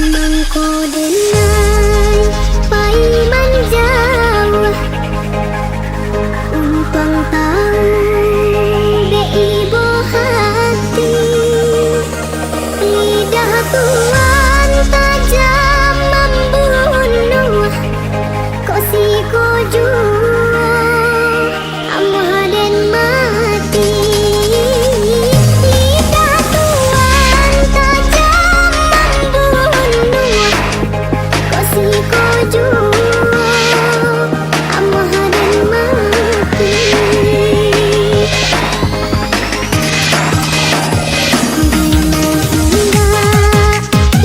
Mangko denai pai manjauh umpang tahu de ibu hati lidah tuan tajam membunuh kok si jua amah dan mati lidah tuan tajam membunuh kok si jua amah dan mati Bila indah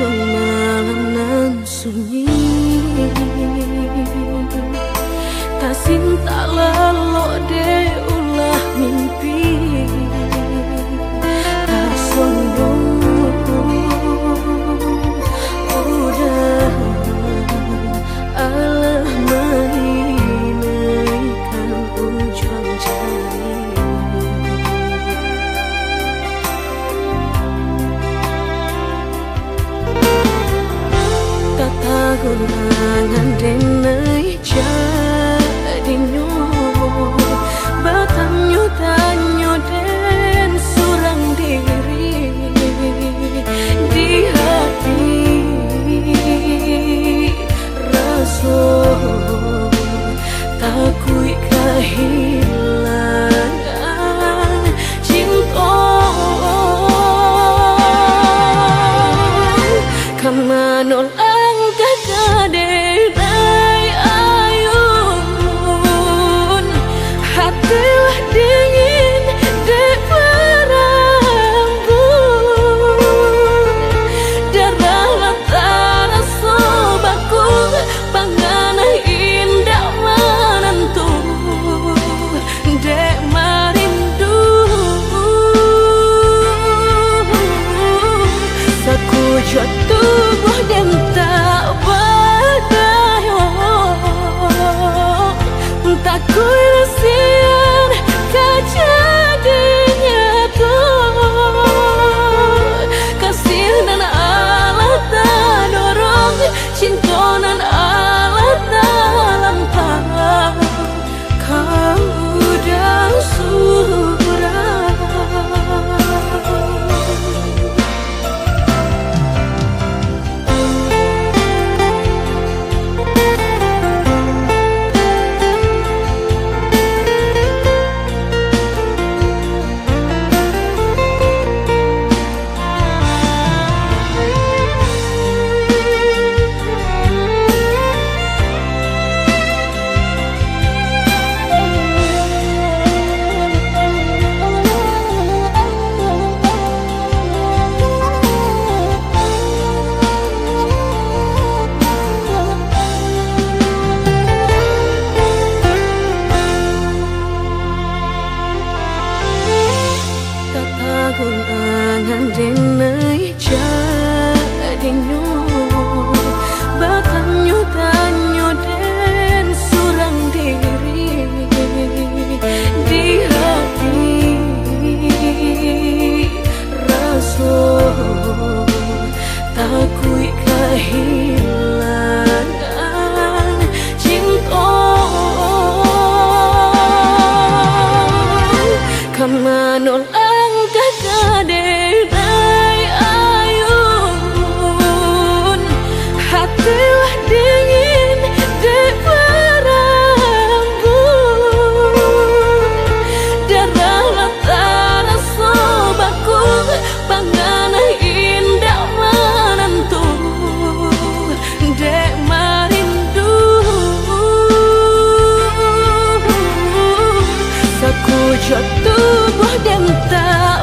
ujung malam nan sunyi, tak cinta lelok de ulah mimpi, tak sombong udah alah meninaikkan ujung jari. Tata gulangan denai jadinya batanyo tanyo den surang diri di hati rasa takui kehilangan cinta kamanol tubuh dan tak berdaya, tak kuilasian kejadiannya tuh kasih dan Allah tak dorong cinta dan Allah tak lampau kau udah surah. Gulangan denai jadinya batanyo tanyo den surang diri di hati rasa takui kehilangan cinta kamanol denai ayun hatilah dingin de berembun darah latara sobaku pangana indah menentu dek marindu sekujur tubuh dan tak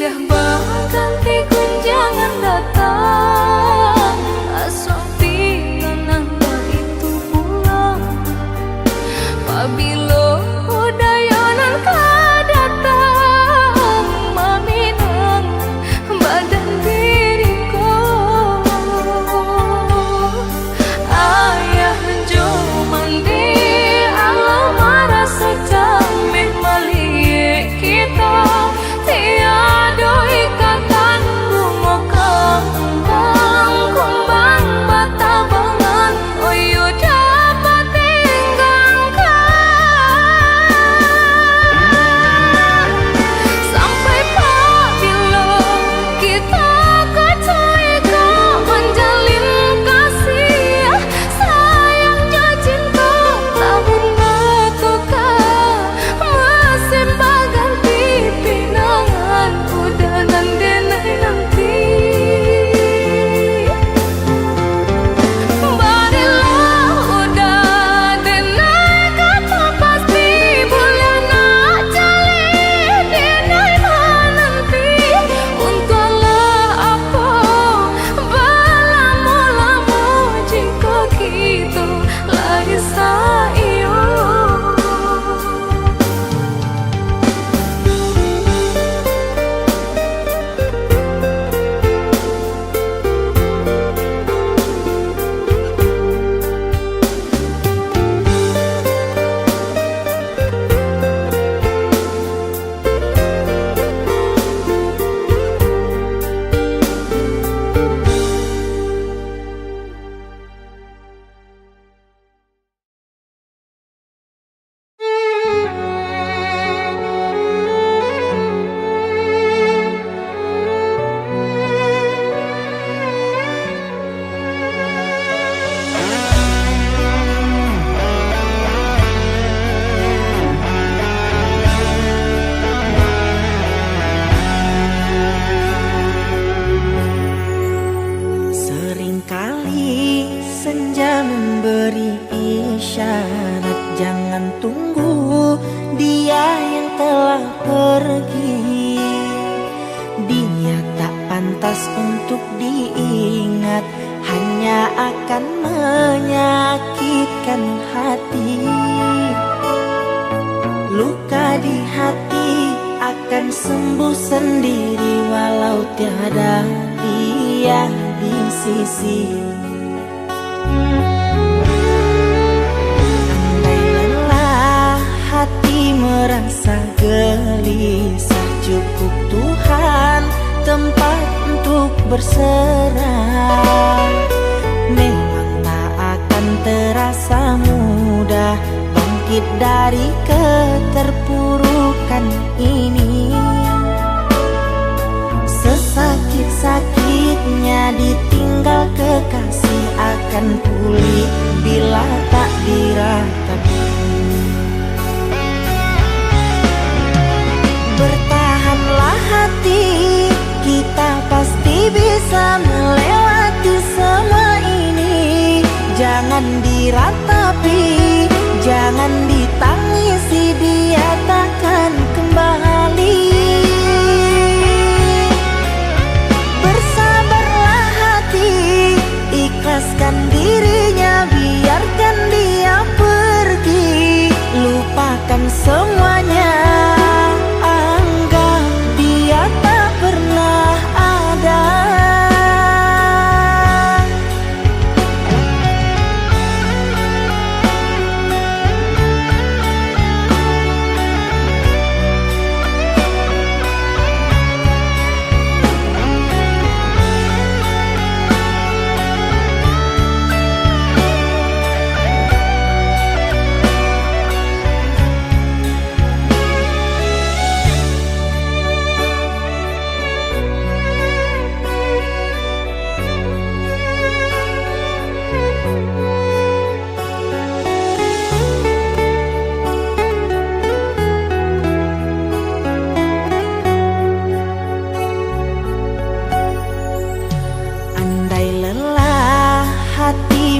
Silih berganti kun jangan datang, asal tiada itu pulang. Pabilo dayonan ka datang, maminang badan diriku. Ayah jo mandi alam rasa jamih mali kita, tiada ikatan bunga kembang kumbang batabangan, oyo dapat tinggalkan. Sampai pabila kita kecai kau menjalin kasih, sayangnya cinta tahun bertukar, mesin berganti pinangan udah denai nanti. Barilah udah denai kata pasti, boleh nak cari denai menanti. Untunglah apa berlamu-lamu jika kita lagi sayo. Seringkali senja memberi isyarat, jangan tunggu dia yang telah pergi. Dia tak pantas untuk diingat, hanya akan menyakitkan hati. Luka di hati akan sembuh sendiri walau tiada dia di sisi. Andai lelah hati merasa gelisah, cukup Tuhan tempat untuk berserah. Memang tak akan terasa mudah bangkit dari keterpurukan ini. Sesakit-sakitnya ditinggal kekasih akan pulih bila tak diratapi. Bertahanlah hati, kita pasti bisa melewati semua ini. Jangan diratapi, jangan ditangisi, dia takkan kembali. Bersabarlah hati, ikhlaskan dirinya, biarkan dia pergi. Lupakan semuanya, anggap dia tak pernah ada.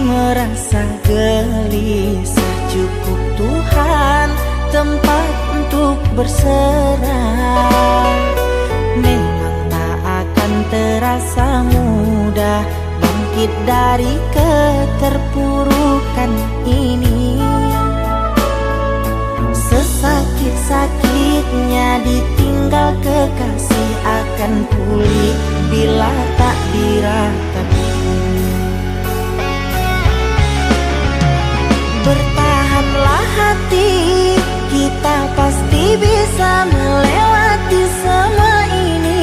Merasa gelisah, cukup Tuhan tempat untuk berserah. terasa mudah bangkit dari keterpurukan ini. Sesakit-sakitnya ditinggal kekasih akan pulih bila tak diratapi. Bertahanlah hati, kita pasti bisa melewati semua ini.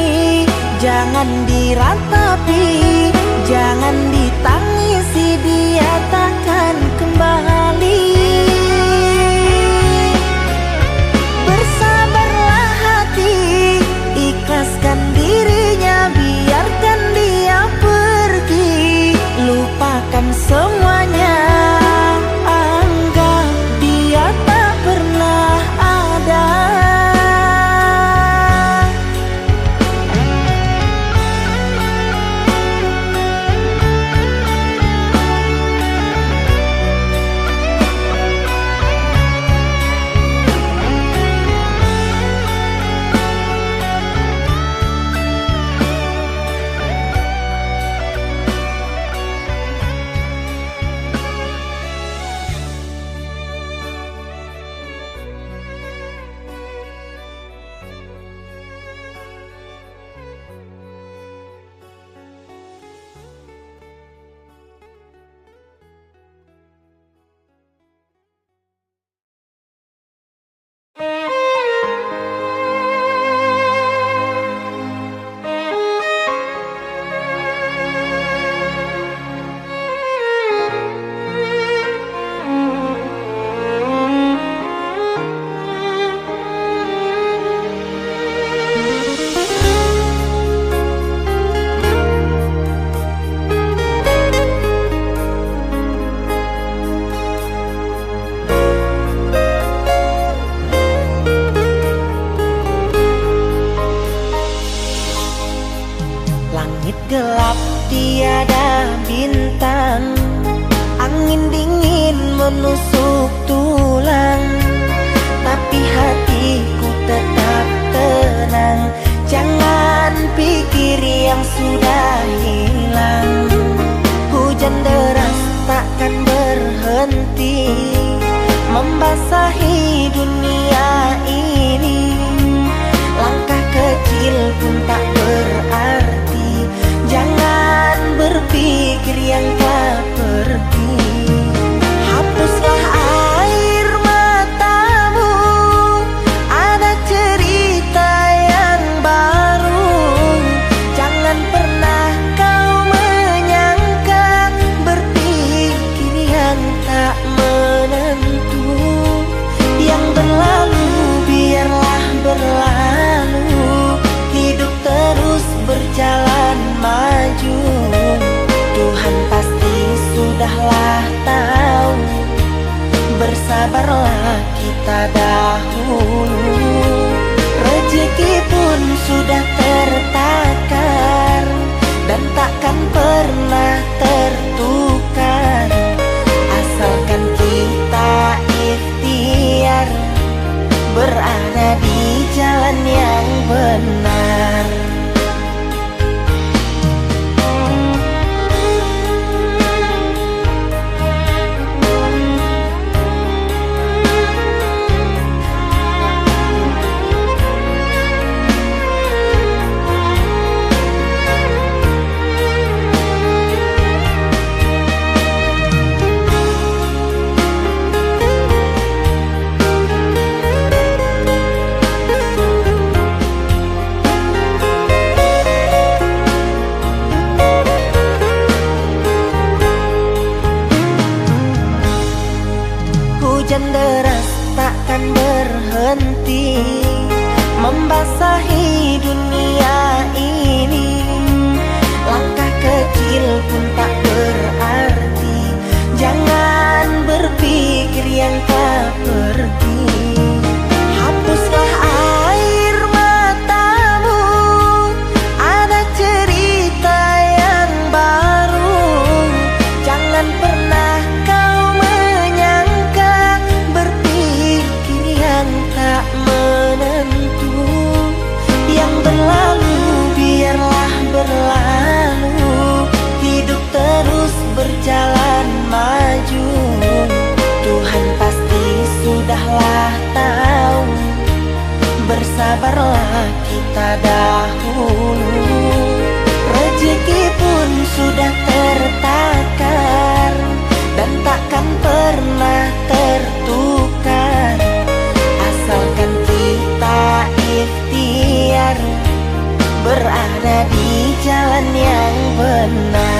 Jangan diratapi, jangan ditangisi, dia takkan kembali. Bersabarlah hati, ikhlaskan dirinya, biarkan dia pergi. Lupakan semuanya, anggap dia tak pernah ada. Langit gelap tiada bintang, angin dingin menusuk tulang, tapi hatiku tetap tenang. Jangan pikir yang sudah hilang. Hujan deras takkan berhenti membasahi dunia ini. Langkah kecil pun tak berarti. Jangan berpikir yang tak pergi. Hapuslah air matamu, ada cerita yang baru. Jangan pernah kau menyangka, berpikir yang tak menentu. Yang berlalu biarlah berlalu, hidup terus berjalan maju. Tuhan pasti sudahlah tahu, bersabarlah kita dahulu. Rezeki pun sudah tertakar dan takkan pernah tertukar, asalkan kita ikhtiar berada di jalan yang benar. Hujan deras takkan berhenti membasahi dunia ini. Langkah kecil pun tak berarti. Jangan berpikir yang tak pergi. Hapuslah air matamu, ada cerita yang baru. Jangan pernah kau menyangka, berpikir yang tak menentu. Bersabarlah kita dahulu, rezeki pun sudah tertakar dan takkan pernah tertukar, asalkan kita ikhtiar berada di jalan yang benar.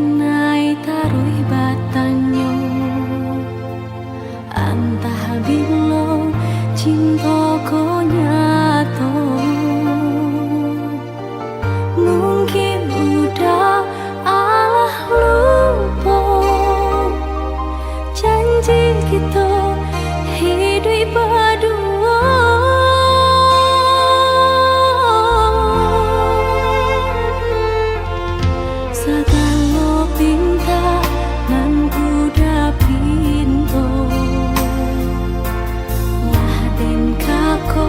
denai tarui batanyo antah bilo cinta ko nyato mungkin udah Allah lupa janji kita hidup berdua. Segala pinta nan kuda pintu wah den kako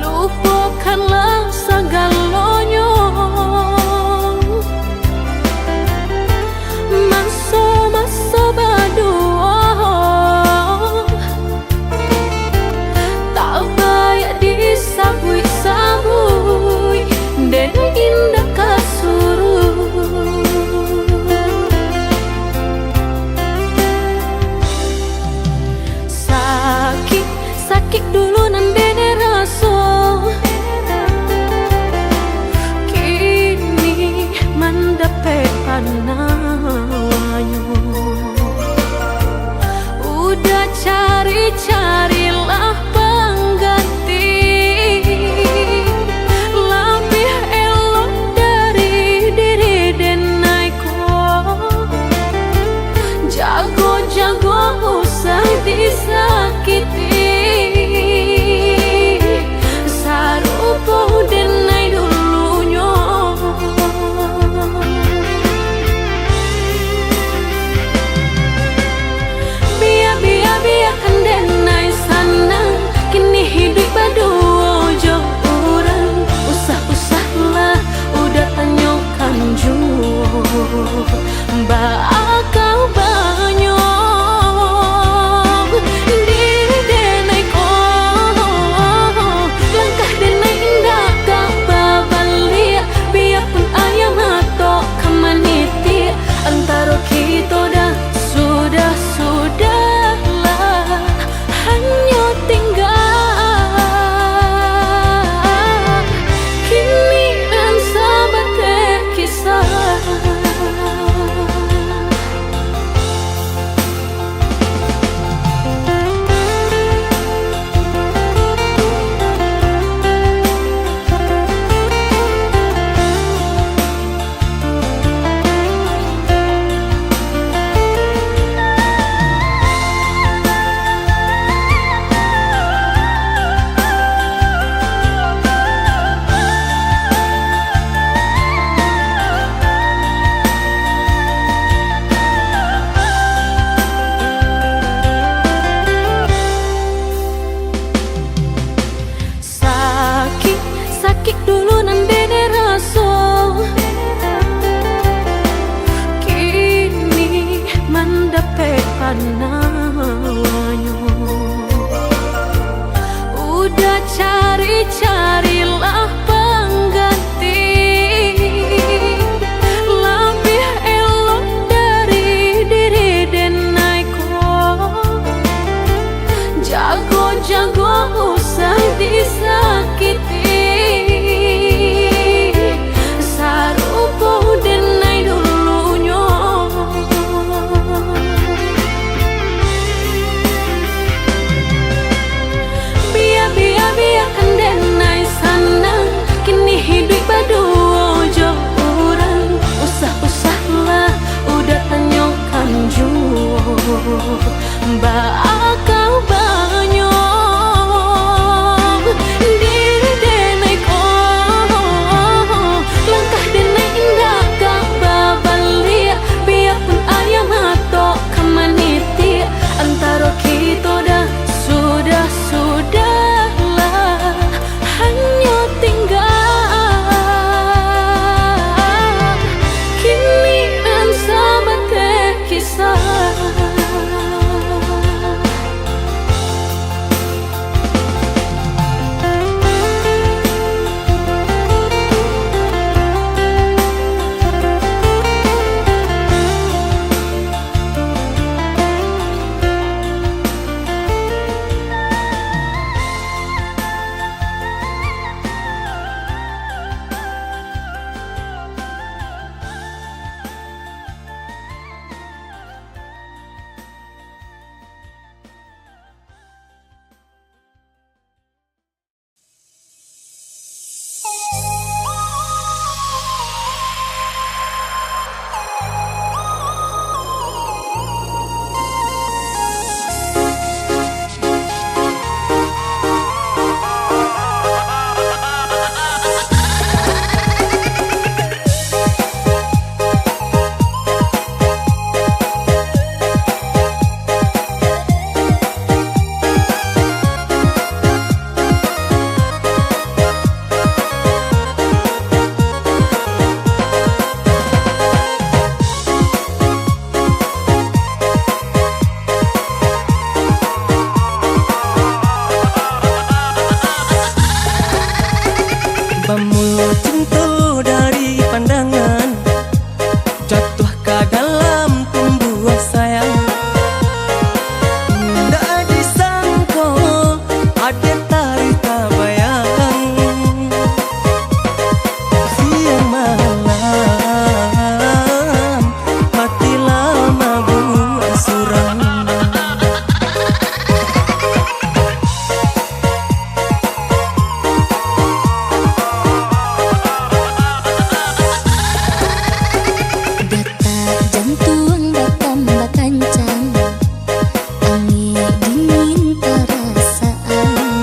lupakanlah segalanya. Masa-masa berdua tak payah disabui-sabui dan indah kasuruh. Sakit dulu nan dene rasa, kini mendapat panawanya. Udah cari-carilah pengganti, lebih elok dari diri denaiku. Jago-jago usah disakiti, sarupo denai dulunya. Biarkan denai sanang, kini hidup berdua jauh orang. Usah-usahlah udah tanyakan jauh, bakal banyak diri denai ko. Langkah denai indah kau babalia, biarpun ayam atau kemaniti. Antara kita dah sudahlah hanya tinggal kini dan sahabat terkisah. Sakit dulu nan dene rasa, kini mendapat panawanya. Udah cari-carilah pengganti, lebih elok dari diri denaiku. Jago-jago usah disakiti, sarupo denai dulunya. Pemulu cinta dari pandangan, jatuh ke dalam tumbuhan sayang. Tak disangka ada tari tak bayang. Siang malam mati lama buat suram. Jantung bertambah kencang, angin dingin perasaan,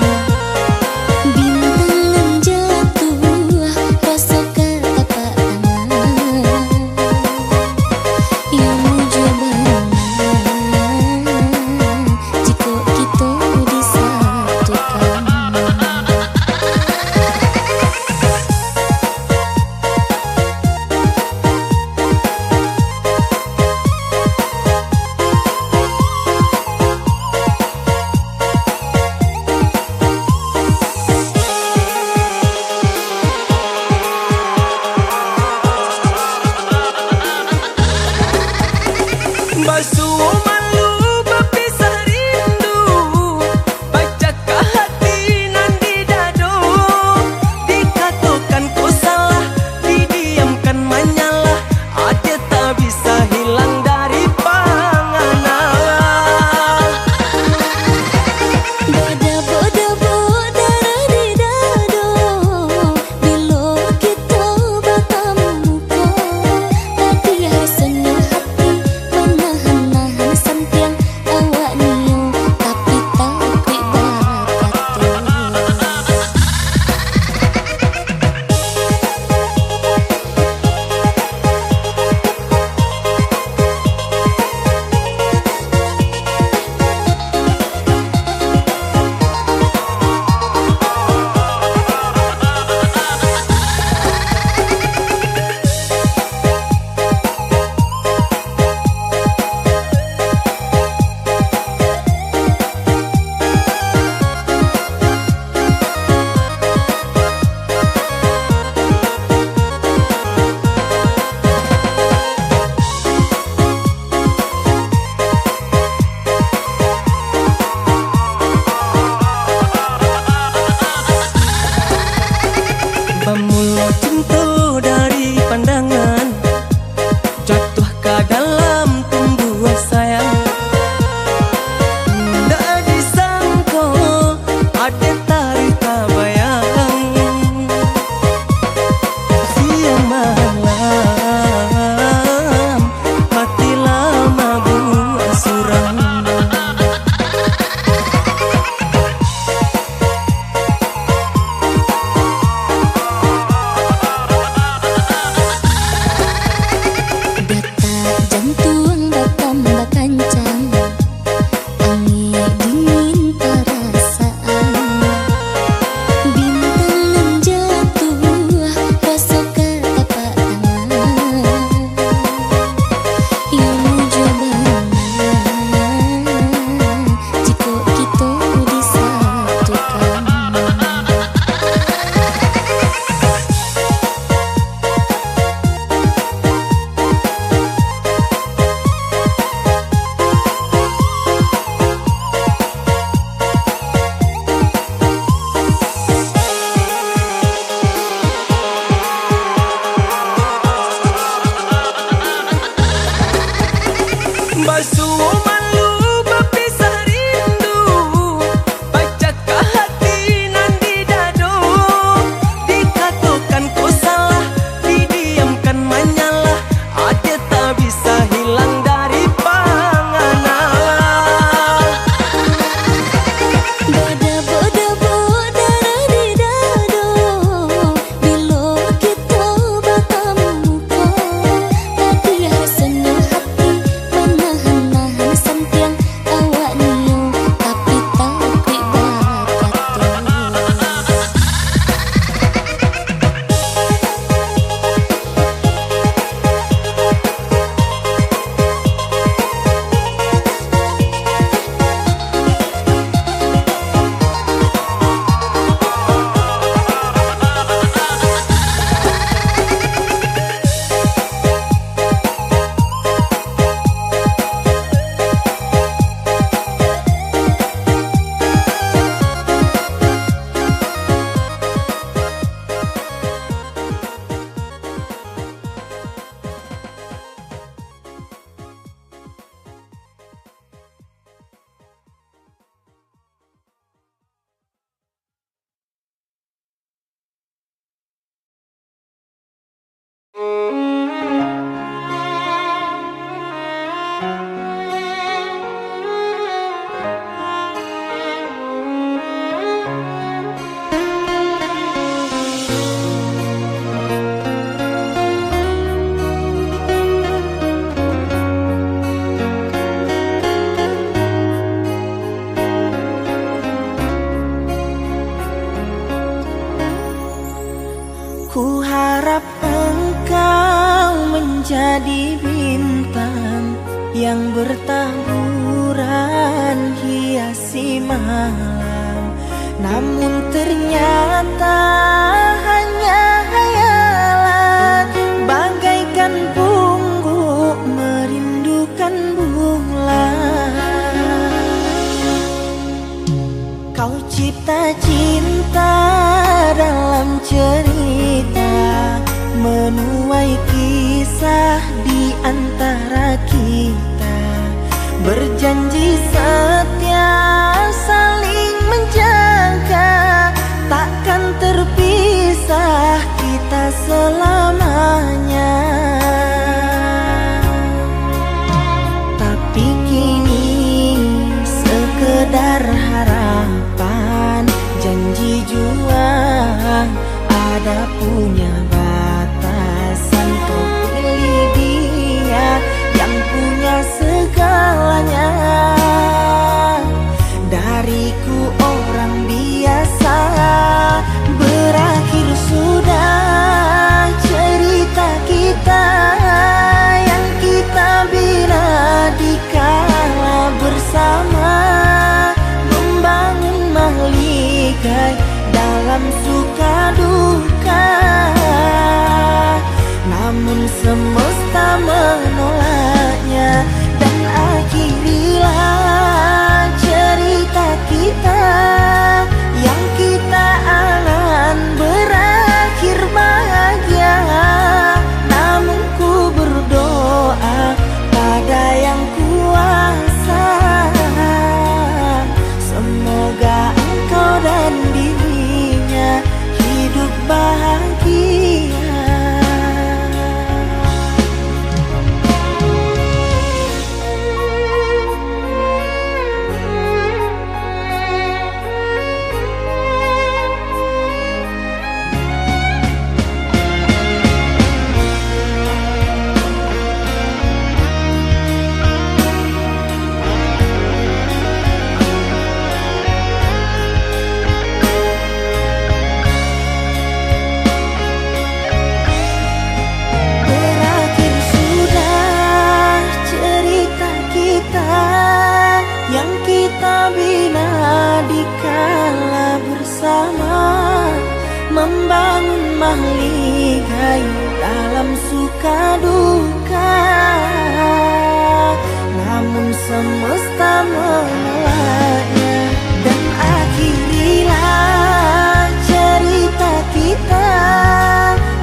bintang jatuh rasa ke tapak tangan, yang mujaban jika kita disatukan. Basuh malu berpisah rindu, bacakah hati nan di dado. Dikatakan kau salah, didiamkan menyalah, ada tak bisa hilang dari panganan. Boda-boda darah di dado, bila kita bertemu muka, hati rasanya hati menahan-nahan sampiang awak niyo, tapi takut berkata. Pemulu cinta dari pandangan, jatuh ke dalam tumbuhan sayang. Tak disangka ada tari tak bayang. Siang malam mati lama buat suram. Jantung bertambah kencang, angin dingin perasaan, bintang jatuh rasa ke tapak tangan, yang mujaban jika kita disatukan. Basuh malu berpisah rindu, bacakah hati nan di dado. Dikatakan kau salah, didiamkan menyalah, ada tak bisa hilang dari panganan. Boda-boda darah di dado, bila kita bertemu muka, hati rasanya hati menahan-nahan sampai yang bertaburan hiasi malam, namun ternyata hanya hayalan, bagaikan pungguk merindukan bulan. Kau cipta cinta dalam cerita, menuai kisah di antara kita, berjanji setia saling menjaga, takkan terpisah kita selamanya. Tapi kini sekedar harapan, janji jua ada punya batasan. Kau pilih dia yang punya segalanya, dariku orang biasa. Berakhir sudah cerita kita yang kita bina di kala bersama, membangun mahligai dalam suka duka. Namun semesta menolaknya, dan akhirilah cerita kita yang kita angan berakhir bahagia. Namun ku berdoa pada yang kuasa, semoga engkau dan dirinya hidup bahagia. Yang kita bina di kala bersama, membangun mahligai dalam suka duka. Namun semesta menolaknya, dan akhirilah cerita kita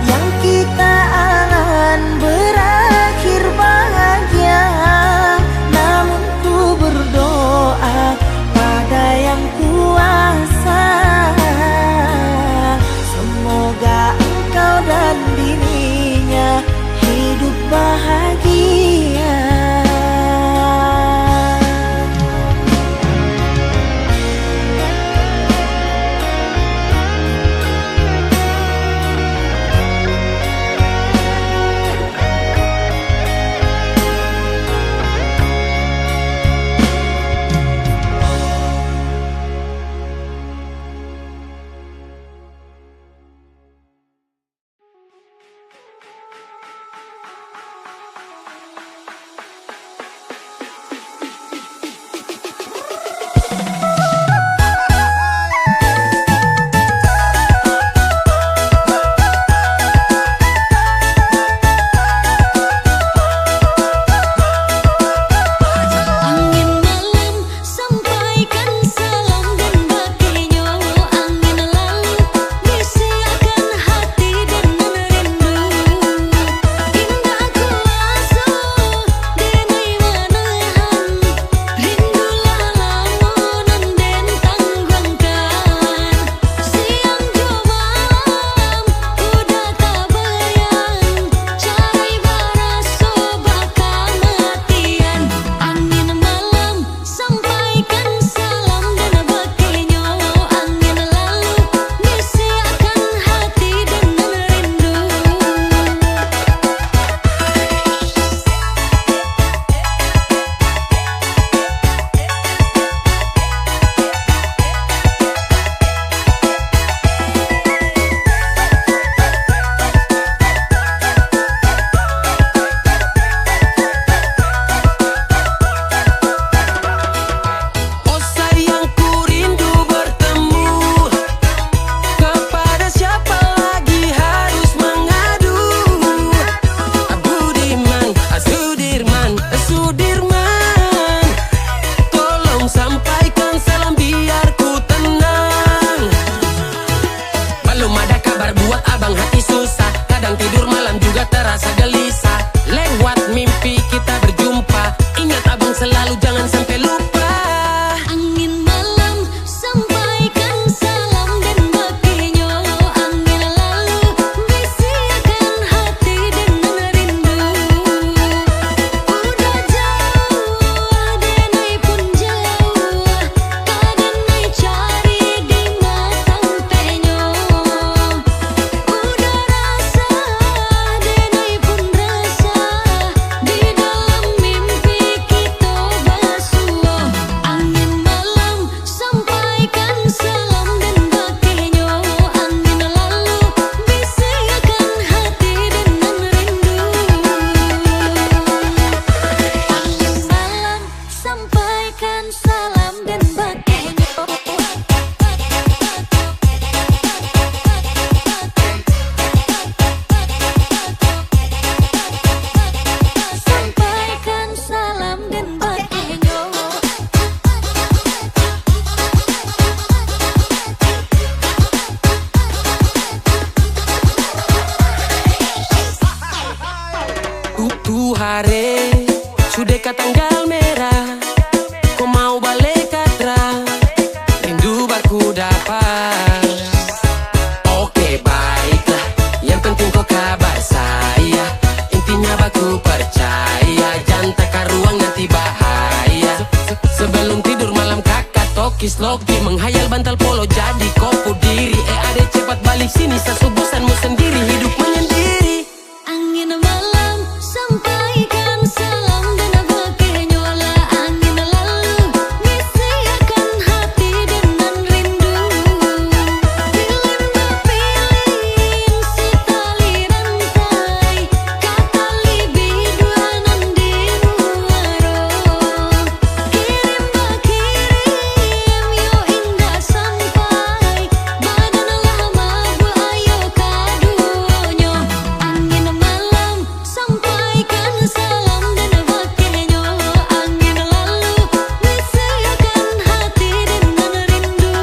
yang kita angan berakhir bahagia. Namun ku berdoa pada yang kuasa, semoga engkau dan dirinya hidup bahagia. memang nanti bahaya. Sebelum tidur malam kakak tokis loki, menghayal bantal polo jadi kopu diri. Ade cepat balik sini, sesubusanmu sendiri, hidup menyendiri. Angin malam sampaikan salam dan bakenyola. Angin lalu bisikan hati dengan rindu. Pilin bapilin si tali rantai, katali biduanan di muaro. Kirim bakirim yo indah sampai, badanlah mabu ayo kaduonyo. Angin malam sampaikan salam dan bakenyola. Angin lalu bisikan hati dengan rindu.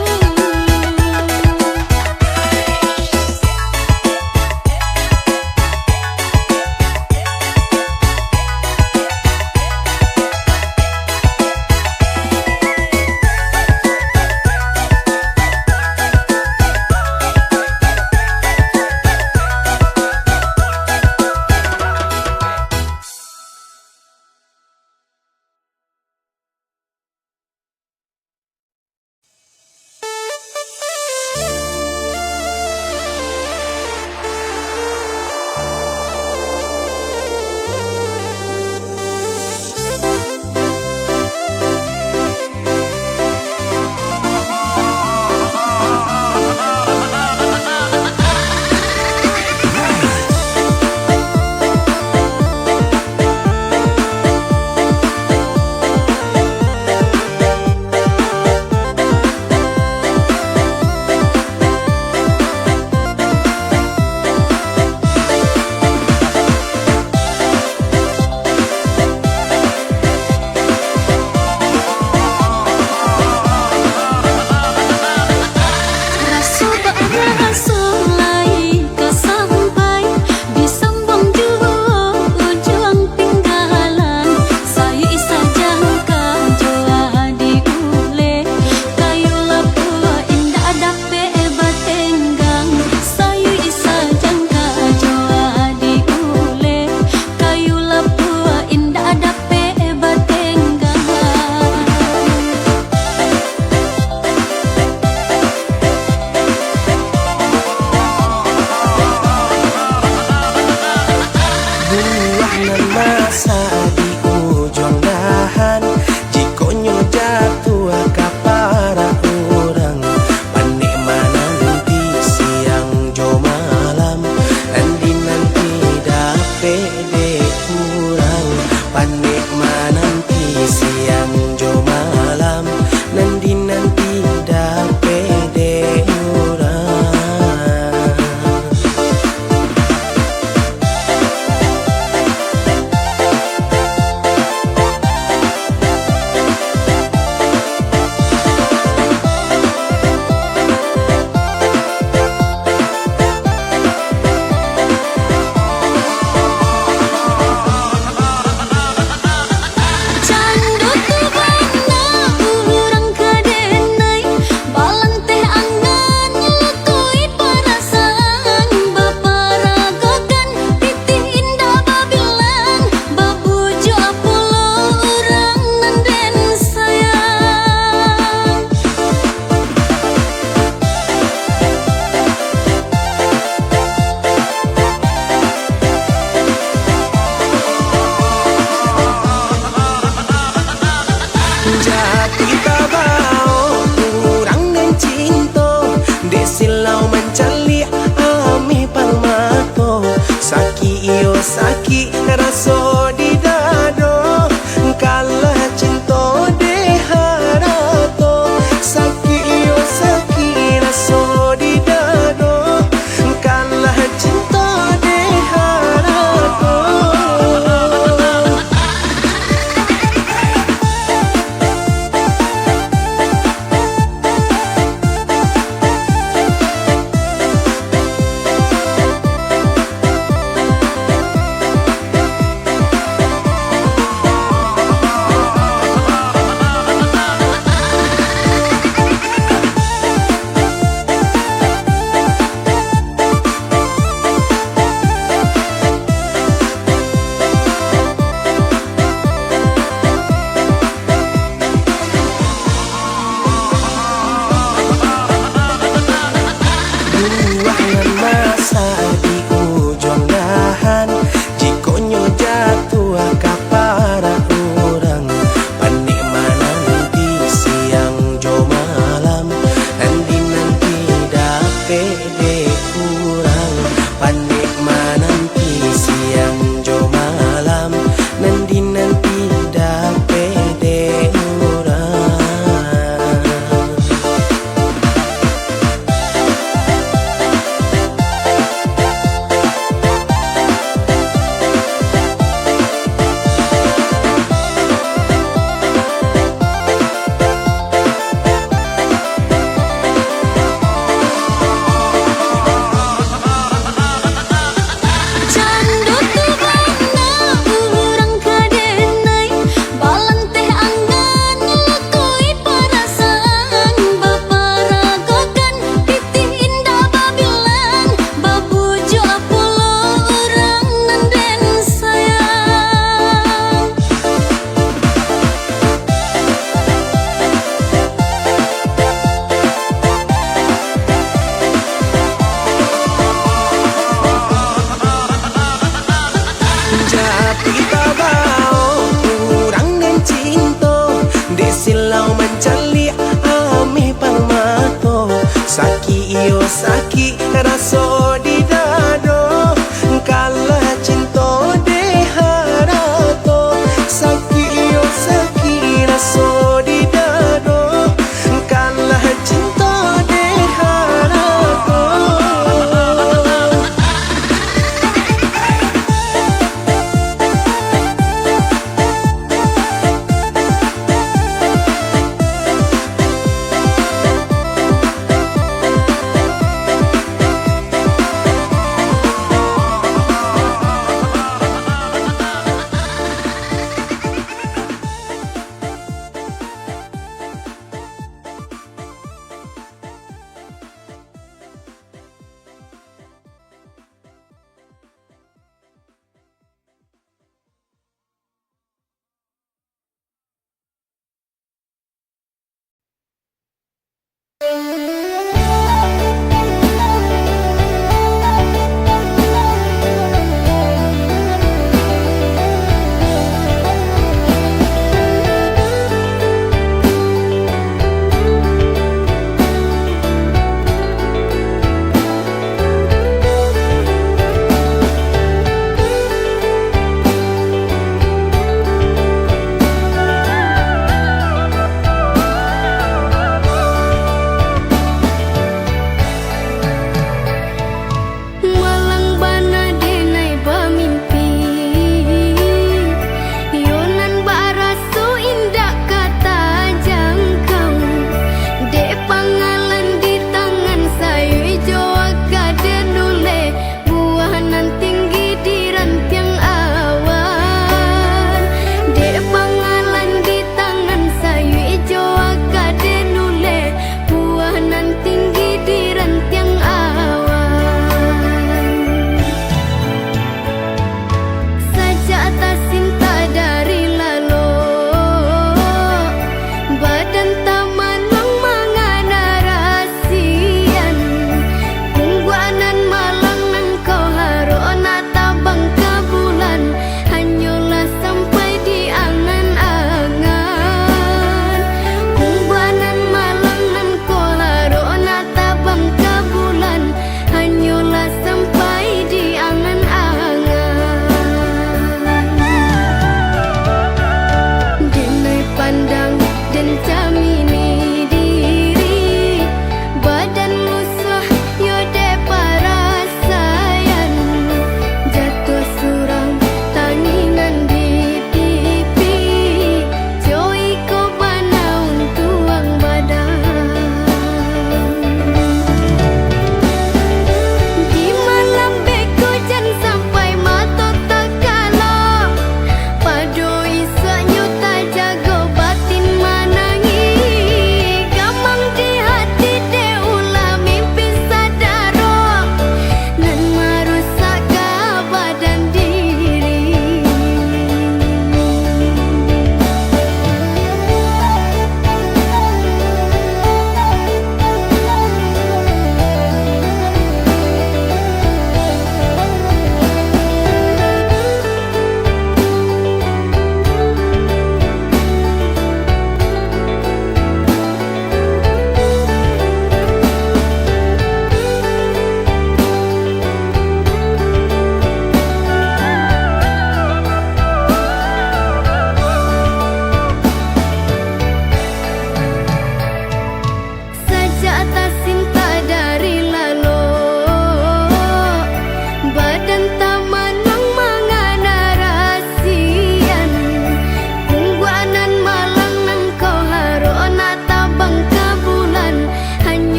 Masa di ujung dahan, jikonyo jatuh ke para orang. Panik nanti siang jo malam, nanti dapet dek kurang. Panik nanti siang jo malam, nanti dapet dek kurang. Candu tu bana urang kadenai, balang teh angan nyelutui perasaan. Baparagakan titih indah babilan, babuju apulo urang nanden sayang. Jati tabao kurang dan cinto, desilau mencali ami palmato. Saki iyo saki raso di dado, kalah cinto de harato. Saki iyo saki raso di dado, kalah cinto de harato. Malang bana denai bermimpi, Yonan barasu indah kata jangkau. Dek pangalan di tangan sayu ijo agade nule, buahan tinggi di rantiang awan. Dek pangalan di tangan sayu ijo agade nule, buahan tinggi di rantiang awan. Sajak tak cinta dari lalu, badan tak manang mangana rasian. Ungguanan malangan kau harona tabang ke bulan, hanyolah sampai di angan-angan. Ungguanan malangan kau harona tabang ke bulan, hanyolah sampai di angan-angan. Denai pandang dan camini diri, badan musuh yode para sayan. Jatuh surang tanginan di pipi, joi ko banaun tuang badan. Di malam beko jan sampai matot tak kalah, pado isaknya tak jago batin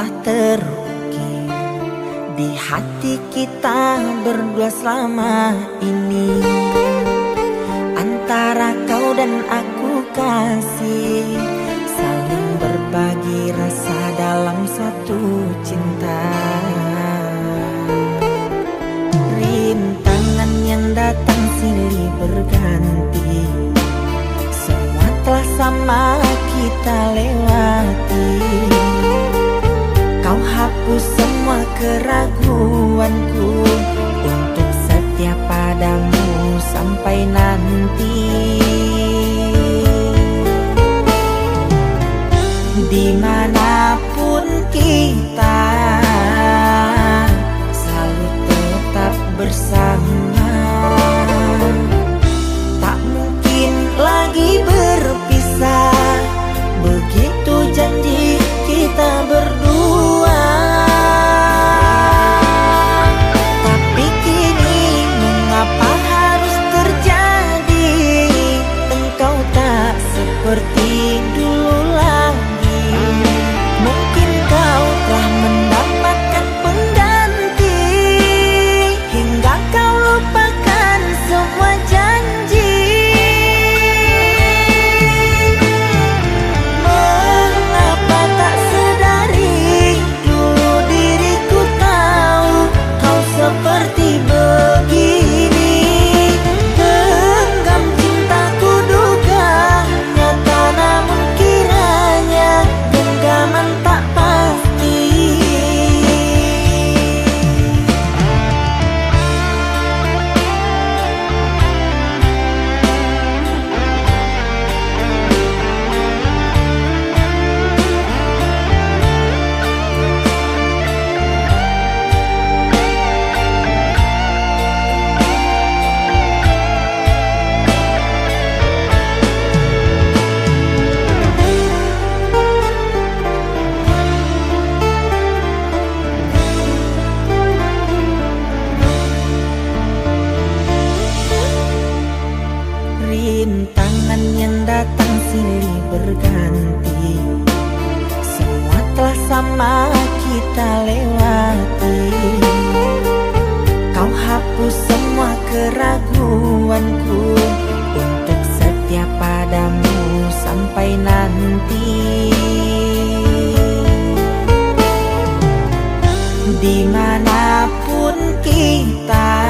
telah terukir di hati kita berdua selama ini. Antara kau dan aku kasih, saling berbagi rasa dalam satu cinta. Rintangan yang datang silih berganti, semua telah sama kita lewati. Kau hapus semua keraguanku untuk setia padamu sampai nanti. Dimanapun kita selalu tetap bersama. Tak mungkin lagi berpisah, begitu janji kita berdua. Tapi kini mengapa harus terjadi? Engkau tak seperti dulu lagi. Mungkin kau telah mendapatkan pengganti, hingga kau lupakan semua janji. Mengapa tak sedari dulu diriku tahu kau seperti begini. Genggam cintaku duga nyata, namun kiranya genggaman tak pasti. Rintangan yang datang silih berganti, semua telah sama kita lewati. Kau hapus semua keraguanku untuk setia padamu sampai nanti. Dimanapun kita